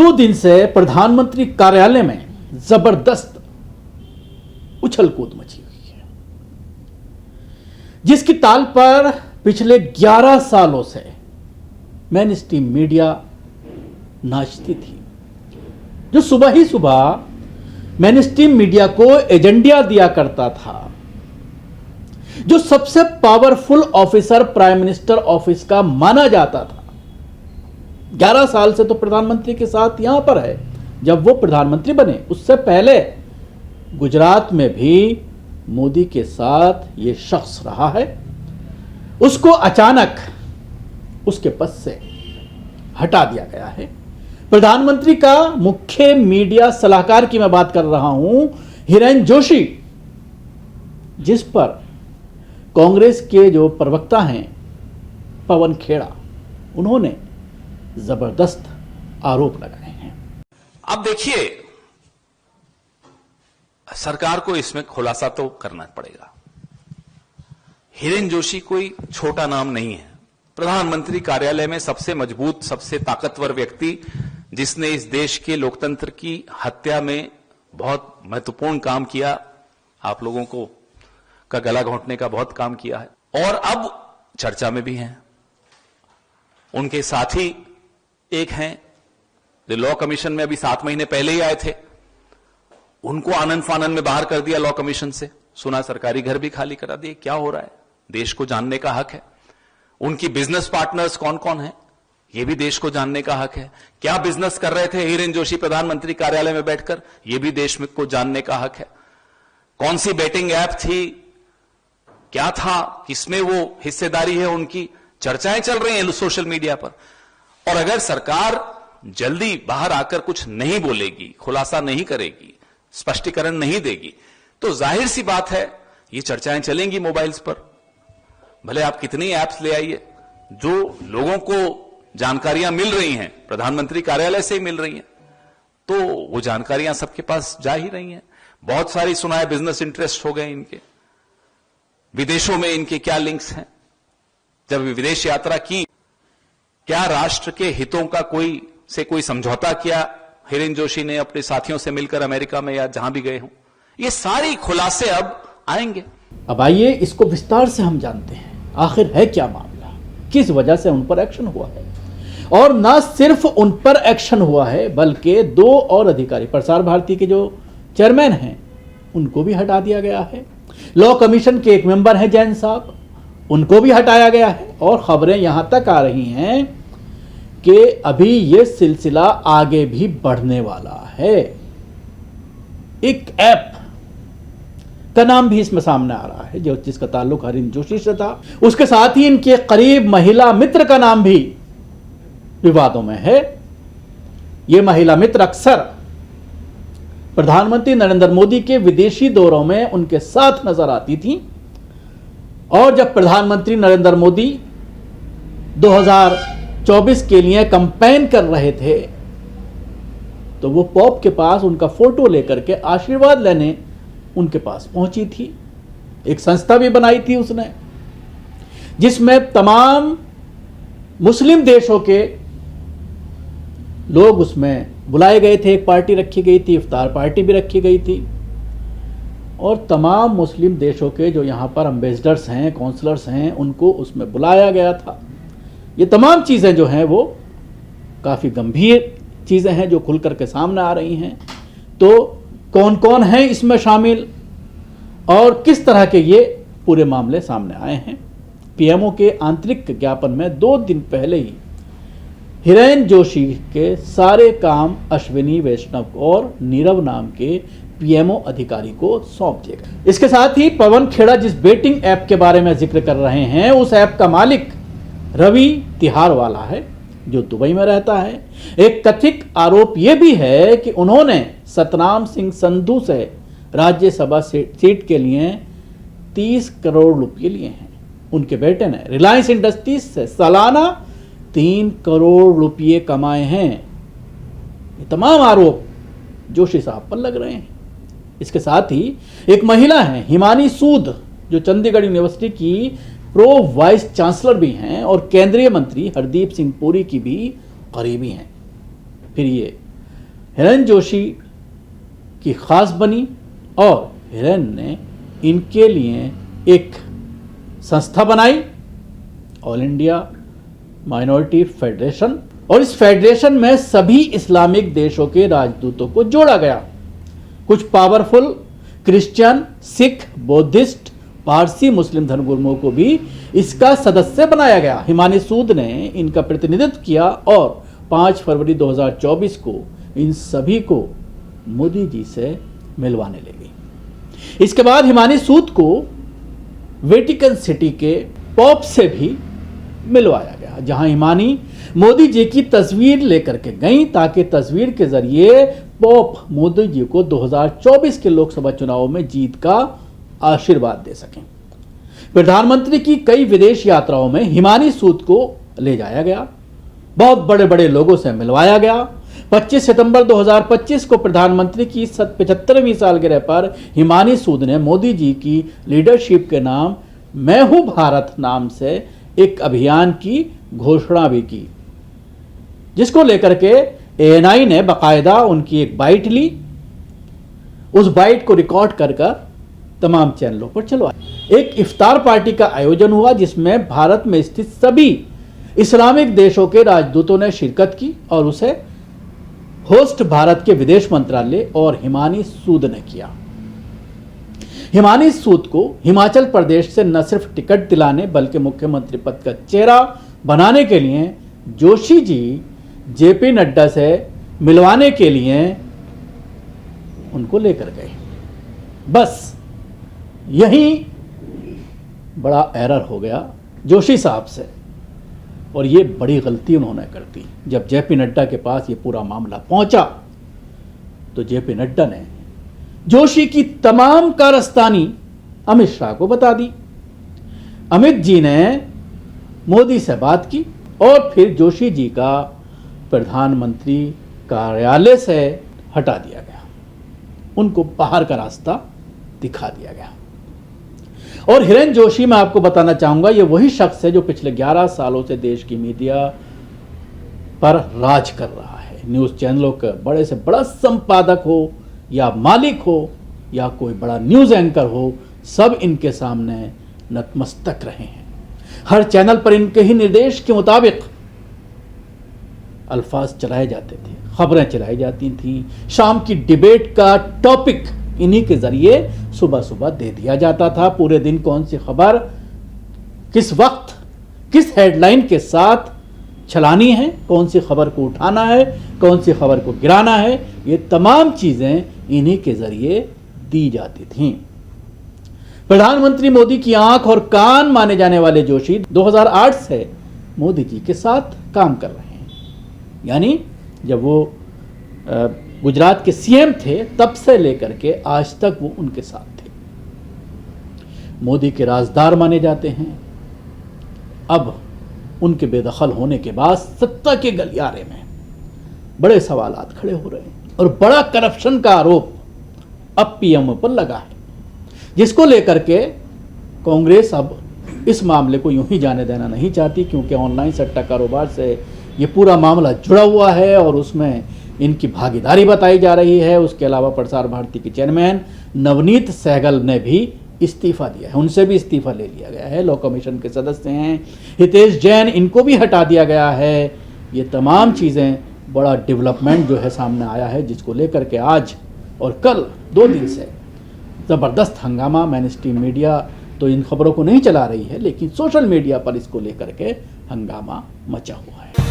2 दिन से प्रधानमंत्री कार्यालय में जबरदस्त उछल कूद मची हुई है, जिसकी ताल पर पिछले 11 सालों से मेन स्ट्रीम मीडिया नाचती थी, जो सुबह ही सुबह मेन स्ट्रीम मीडिया को एजेंडा दिया करता था, जो सबसे powerful officer prime minister office का माना जाता था। 11 साल से तो प्रधानमंत्री के साथ यहां पर है। जब वो प्रधानमंत्री बने उससे पहले गुजरात में भी मोदी के साथ ये शख्स रहा है। उसको अचानक उसके पद से हटा दिया गया है। प्रधानमंत्री का मुख्य मीडिया सलाहकार की मैं बात कर रहा हूं, हिरेन जोशी, जिस पर कांग्रेस के जो प्रवक्ता हैं पवन खेड़ा, उन्होंने जबरदस्त आरोप लगाए हैं। अब देखिए, सरकार को इसमें खुलासा तो करना पड़ेगा। हिरेन जोशी कोई छोटा नाम नहीं है। प्रधानमंत्री कार्यालय में सबसे मजबूत, सबसे ताकतवर व्यक्ति, जिसने इस देश के लोकतंत्र की हत्या में बहुत महत्वपूर्ण काम किया, आप लोगों को का गला घोंटने का बहुत काम किया है, और अब चर्चा में भी हैं। उनके साथी एक हैं जो लॉ कमीशन में अभी 7 महीने पहले ही आए थे, उनको आनंद फानन में बाहर कर दिया लॉ कमीशन से। सुना सरकारी घर भी खाली करा दिए। क्या हो रहा है, देश को जानने का हक है। उनकी बिजनेस पार्टनर्स कौन कौन है, यह भी देश को जानने का हक है। क्या बिजनेस कर रहे थे हिरेन जोशी प्रधानमंत्री कार्यालय में बैठकर, यह भी देश में को जानने का हक है। कौन सी बेटिंग ऐप थी, क्या था, किसमें वो हिस्सेदारी है, उनकी चर्चाएं चल रही हैं सोशल मीडिया पर। और अगर सरकार जल्दी बाहर आकर कुछ नहीं बोलेगी, खुलासा नहीं करेगी, स्पष्टीकरण नहीं देगी, तो जाहिर सी बात है ये चर्चाएं चलेंगी मोबाइल्स पर। भले आप कितनी ऐप्स ले आइए, जो लोगों को जानकारियां मिल रही हैं प्रधानमंत्री कार्यालय से ही मिल रही हैं, तो वो जानकारियां सबके पास जा ही रही हैं। बहुत सारी सुना है बिजनेस इंटरेस्ट हो गए इनके, विदेशों में इनके क्या लिंक्स हैं, जब विदेश यात्रा की, क्या राष्ट्र के हितों का कोई समझौता किया हिरेन जोशी ने अपने साथियों से मिलकर अमेरिका में या जहां भी गए हों, ये सारी खुलासे अब आएंगे। अब आइए इसको विस्तार से हम जानते हैं, आखिर है क्या मामला, किस वजह से उन पर एक्शन हुआ है। और ना सिर्फ उन पर एक्शन हुआ है, बल्कि 2 और अधिकारी, प्रसार भारती के जो चेयरमैन हैं उनको भी हटा दिया गया है। लॉ कमीशन के एक मेंबर हैं जैन साहब, उनको भी हटाया गया है। और खबरें यहां तक आ रही हैं कि अभी यह सिलसिला आगे भी बढ़ने वाला है। एक ऐप का नाम भी इसमें सामने आ रहा है, जो जिसका ताल्लुक हिरेन जोशी से था। उसके साथ ही इनके करीब महिला मित्र का नाम भी विवादों में है। यह महिला मित्र अक्सर प्रधानमंत्री नरेंद्र मोदी के विदेशी दौरों में उनके साथ नजर आती थी। और जब प्रधानमंत्री नरेंद्र मोदी 2024 के लिए कैंपेन कर रहे थे, तो वो पॉप के पास उनका फोटो लेकर के आशीर्वाद लेने उनके पास पहुंची थी। एक संस्था भी बनाई थी उसने, जिसमें तमाम मुस्लिम देशों के लोग उसमें बुलाए गए थे। एक पार्टी रखी गई थी, इफ्तार पार्टी भी रखी गई थी, और तमाम मुस्लिम देशों के जो यहाँ पर एम्बेसडर्स हैं, काउंसलर्स हैं, उनको उसमें बुलाया गया था। ये तमाम चीज़ें जो हैं वो काफ़ी गंभीर चीज़ें हैं जो खुल करके सामने आ रही हैं। तो कौन कौन है इसमें शामिल और किस तरह के ये पूरे मामले सामने आए हैं। पीएमओ के आंतरिक ज्ञापन में 2 दिन पहले ही हिरेन जोशी के सारे काम अश्विनी वैष्णव और नीरव नाम के पीएमओ अधिकारी को सौंप दिए गए। इसके साथ ही पवन खेड़ा जिस बेटिंग ऐप के बारे में जिक्र कर रहे हैं, उस ऐप का मालिक रवि तिहारवाला है, जो दुबई में रहता है। एक कथित आरोप यह भी है कि उन्होंने सतनाम सिंह संधू से राज्यसभा सीट के लिए 30 करोड़ रुपए लिए हैं। उनके बेटे ने रिलायंस इंडस्ट्रीज से सालाना 3 करोड़ रुपए कमाए हैं। ये तमाम आरोप जोशी साहब पर लग रहे हैं। इसके साथ ही एक महिला है हिमानी सूद, जो चंडीगढ़ यूनिवर्सिटी की प्रो वाइस चांसलर भी हैं और केंद्रीय मंत्री हरदीप सिंह पुरी की भी करीबी हैं। फिर ये हिरेन जोशी की खास बनी और हिरेन ने इनके लिए एक संस्था बनाई, ऑल इंडिया माइनॉरिटी फेडरेशन, और इस फेडरेशन में सभी इस्लामिक देशों के राजदूतों को जोड़ा गया। कुछ powerful Christian, Sikh, Buddhist, Parsi Muslim धर्मगुरुओं को भी इसका सदस्य बनाया गया। हिमानी सूद ने इनका प्रतिनिधित्व किया और 5 फरवरी 2024 को इन सभी को मोदी जी से मिलवाने ले गई। इसके बाद हिमानी सूद को वेटिकन सिटी के पोप से भी मिलवाया गया, जहां हिमानी मोदी जी की तस्वीर लेकर के गई ताकि तस्वीर के जरिए पोप मोदी जी को 2024 के लोकसभा चुनाव में जीत का आशीर्वाद दे सकें। प्रधानमंत्री की कई विदेश यात्राओं में हिमानी सूद को ले जाया गया, बहुत बड़े बड़े लोगों से मिलवाया गया। 25 सितंबर 2025 को प्रधानमंत्री की 75वीं सालगिरह पर हिमानी सूद ने मोदी जी की लीडरशिप के नाम मैं हूं भारत नाम से एक अभियान की घोषणा भी की, जिसको लेकर के ANI ने बाकायदा उनकी एक बाइट ली। उस बाइट को रिकॉर्ड कर तमाम चैनलों पर चलवाया। एक इफ्तार पार्टी का आयोजन हुआ जिसमें भारत में स्थित सभी इस्लामिक देशों के राजदूतों ने शिरकत की और उसे होस्ट भारत के विदेश मंत्रालय और हिमानी सूद ने किया। हिमानी सूद को हिमाचल प्रदेश से न सिर्फ टिकट दिलाने बल्कि मुख्यमंत्री पद का चेहरा बनाने के लिए जोशी जी JP नड्डा से मिलवाने के लिए उनको लेकर गए। बस यही बड़ा एरर हो गया जोशी साहब से, और ये बड़ी गलती उन्होंने कर दी। जब JP नड्डा के पास ये पूरा मामला पहुंचा तो JP नड्डा ने जोशी की तमाम कारस्तानी अमित शाह को बता दी। अमित जी ने मोदी से बात की और फिर जोशी जी का प्रधानमंत्री कार्यालय से हटा दिया गया, उनको बाहर का रास्ता दिखा दिया गया। और हिरेन जोशी, मैं आपको बताना चाहूंगा, ये वही शख्स है जो पिछले 11 सालों से देश की मीडिया पर राज कर रहा है। न्यूज़ चैनलों का बड़े से बड़ा संपादक हो या मालिक हो या कोई बड़ा न्यूज़ एंकर हो, सब इनके सामने नतमस्तक रहे हैं। हर चैनल पर इनके ही निर्देश के मुताबिक अल्फाज चलाए जाते थे, खबरें चलाई जाती थी। शाम की डिबेट का टॉपिक इन्हीं के जरिए सुबह सुबह दे दिया जाता था। पूरे दिन कौन सी खबर किस वक्त किस हेडलाइन के साथ चलानी है, कौन सी खबर को उठाना है, कौन सी खबर को गिराना है, ये तमाम चीजें इन्हीं के जरिए दी जाती थीं। प्रधानमंत्री मोदी की आंख और कान माने जाने वाले जोशी 2008 से मोदी जी के साथ काम कर रहे हैं, यानी जब वो गुजरात के CM थे तब से लेकर के आज तक वो उनके साथ थे। मोदी के राजदार माने जाते हैं। अब उनके बेदखल होने के बाद सत्ता के गलियारे में बड़े सवालात खड़े हो रहे हैं और बड़ा करप्शन का आरोप अब PM पर लगा है, जिसको लेकर के कांग्रेस अब इस मामले को यूं ही जाने देना नहीं चाहती, क्योंकि ऑनलाइन सट्टा कारोबार से ये पूरा मामला जुड़ा हुआ है और उसमें इनकी भागीदारी बताई जा रही है। उसके अलावा प्रसार भारती के चेयरमैन नवनीत सहगल ने भी इस्तीफा दिया है, उनसे भी इस्तीफा ले लिया गया है। लॉ कमीशन के सदस्य हैं हितेश जैन, इनको भी हटा दिया गया है। ये तमाम चीज़ें बड़ा डेवलपमेंट जो है सामने आया है, जिसको लेकर के आज और कल 2 दिन से ज़बरदस्त हंगामा। मेनस्ट्रीम मीडिया तो इन खबरों को नहीं चला रही है, लेकिन सोशल मीडिया पर इसको लेकर के हंगामा मचा हुआ है।